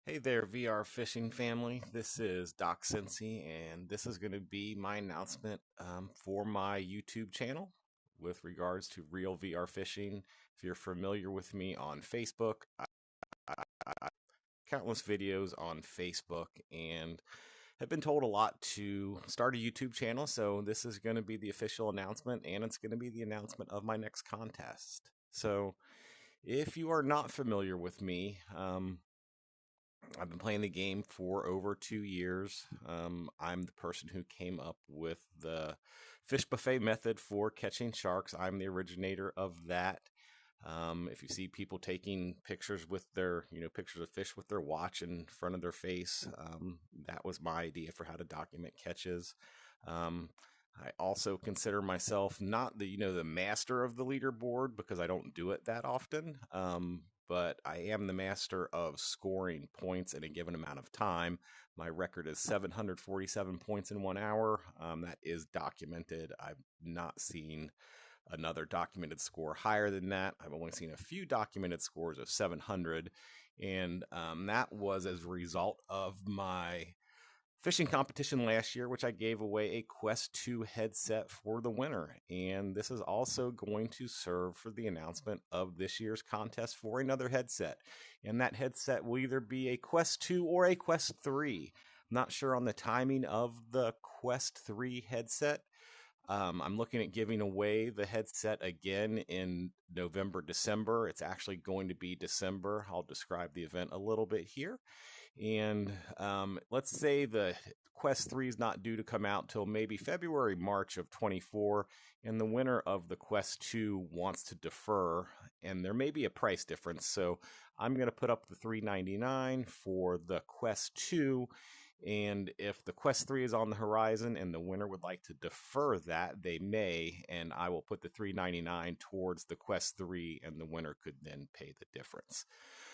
Hey there, VR fishing family. This is DocCincy, and this is going to be my announcement for my YouTube channel with regards to real VR fishing. If you're familiar with me on Facebook, I countless videos on Facebook and have been told a lot to start a YouTube channel. So this is going to be the official announcement, and it's going to be the announcement of my next contest. So if you are not familiar with me, I've been playing the game for over 2 years. I'm the person who came up with the fish buffet method for catching sharks. I'm the originator of that. If you see people taking pictures with their, pictures of fish with their watch in front of their face, that was my idea for how to document catches. I also consider myself not the master of the leaderboard because I don't do it that often. But I am the master of scoring points in a given amount of time. My record is 747 points in 1 hour. That is documented. I've not seen another documented score higher than that. I've only seen a few documented scores of 700, and that was as a result of my fishing competition last year, which I gave away a Quest 2 headset for the winner. And this is also going to serve for the announcement of this year's contest for another headset. And that headset will either be a Quest 2 or a Quest 3. I'm not sure on the timing of the Quest 3 headset. I'm looking at giving away the headset again in November, December. It's actually going to be December. I'll describe the event a little bit here. And let's say the Quest 3 is not due to come out till maybe February, March of 24, and the winner of the Quest 2 wants to defer, and there may be a price difference. So I'm going to put up the $399 for the Quest 2. And if the Quest 3 is on the horizon and the winner would like to defer that, they may, and I will put the $399 towards the Quest 3, and the winner could then pay the difference.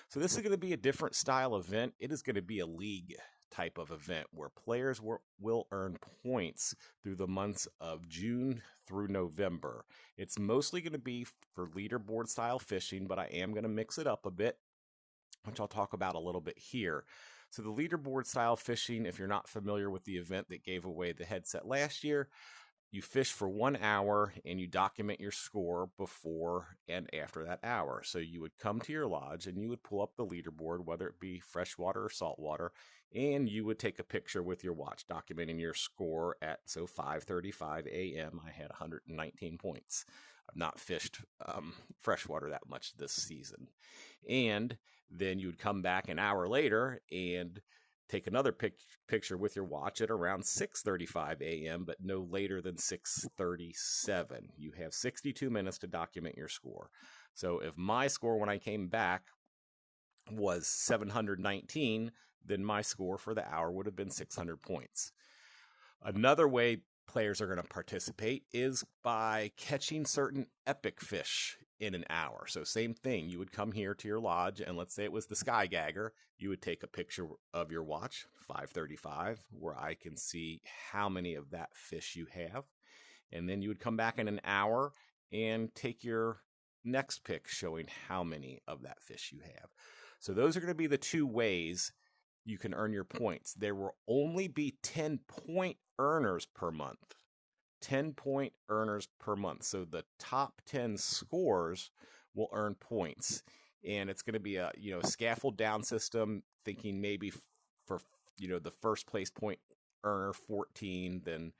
So this is going to be a different style event. It is going to be a league type of event where players will earn points through the months of June through November. It's mostly going to be for leaderboard style fishing, but I am going to mix it up a bit, which I'll talk about a little bit here. So the leaderboard style fishing, if you're not familiar with the event that gave away the headset last year, you fish for 1 hour and you document your score before and after that hour. So you would come to your lodge and you would pull up the leaderboard, whether it be freshwater or saltwater, and you would take a picture with your watch documenting your score at 5:35 a.m. I had 119 points. I've not fished freshwater that much this season. And then you would come back an hour later and take another picture with your watch at around 6:35 a.m., but no later than 6:37. You have 62 minutes to document your score. So if my score when I came back was 719, then my score for the hour would have been 600 points. Another way players are going to participate is by catching certain epic fish in an hour. So same thing, you would come here to your lodge, and let's say it was the sky gagger. You would take a picture of your watch, 5:35, where I can see how many of that fish you have. And then you would come back in an hour and take your next pic showing how many of that fish you have. So those are going to be the two ways you can earn your points. There will only be 10-point earners per month. 10-point earners per month. So the top 10 scores will earn points. And it's going to be a scaffold down system, thinking maybe for the first place point earner 14, then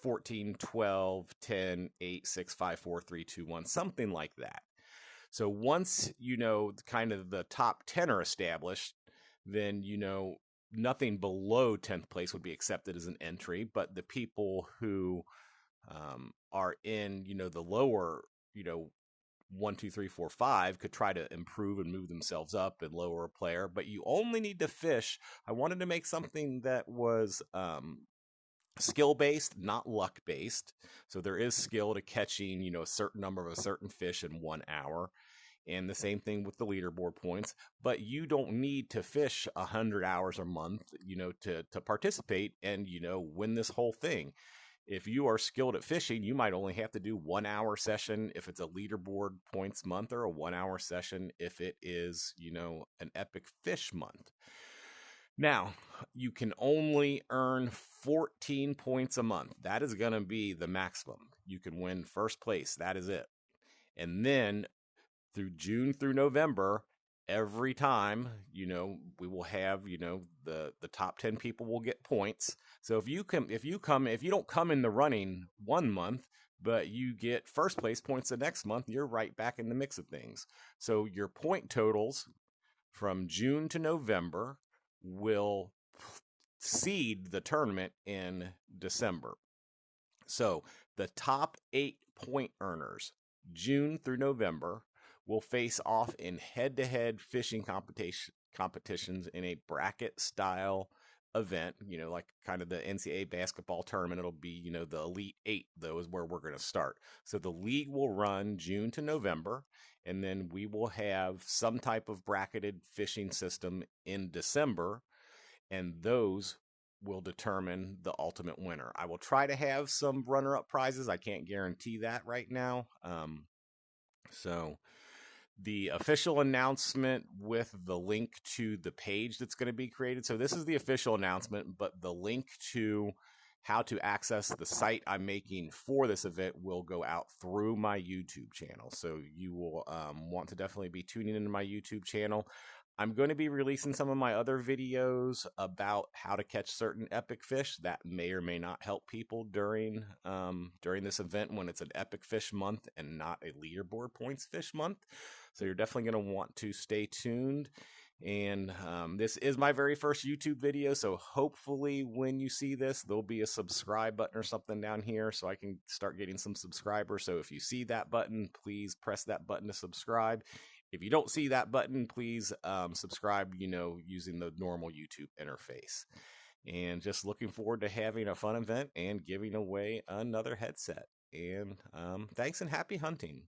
14, 12, 10, 8, 6, 5, 4, 3, 2, 1, something like that. So once kind of the top 10 are established, then nothing below 10th place would be accepted as an entry, but the people who are in the lower 1, 2, 3, 4, 5 could try to improve and move themselves up and lower a player, but you only need to fish. I wanted to make something that was skill-based, not luck-based. So there is skill to catching, a certain number of a certain fish in 1 hour. And the same thing with the leaderboard points. But you don't need to fish 100 hours a month, to participate and, win this whole thing. If you are skilled at fishing, you might only have to do 1 hour session if it's a leaderboard points month, or a 1 hour session if it is, an epic fish month. Now, you can only earn 14 points a month. That is going to be the maximum. You can win first place. That is it. And then through June through November, every time, we will have, the top 10 people will get points. So if you don't come in the running one month, but you get first place points the next month, you're right back in the mix of things. So your point totals from June to November will seed the tournament in December. So the top 8 point earners, June through November, will face off in head-to-head fishing competitions in a bracket style event, like kind of the NCAA basketball tournament. It'll be, the Elite 8, though, is where we're going to start. So the league will run June to November, and then we will have some type of bracketed fishing system in December, and those will determine the ultimate winner. I will try to have some runner-up prizes. I can't guarantee that right now. So the official announcement with the link to the page that's going to be created. So this is the official announcement, but the link to how to access the site I'm making for this event will go out through my YouTube channel. So you will want to definitely be tuning into my YouTube channel. I'm going to be releasing some of my other videos about how to catch certain epic fish that may or may not help people during this event, when it's an epic fish month and not a leaderboard points fish month. So you're definitely going to want to stay tuned. And this is my very first YouTube video, so hopefully when you see this, there'll be a subscribe button or something down here so I can start getting some subscribers. So if you see that button, please press that button to subscribe. If you don't see that button, please subscribe, using the normal YouTube interface. And just looking forward to having a fun event and giving away another headset. And thanks and happy hunting.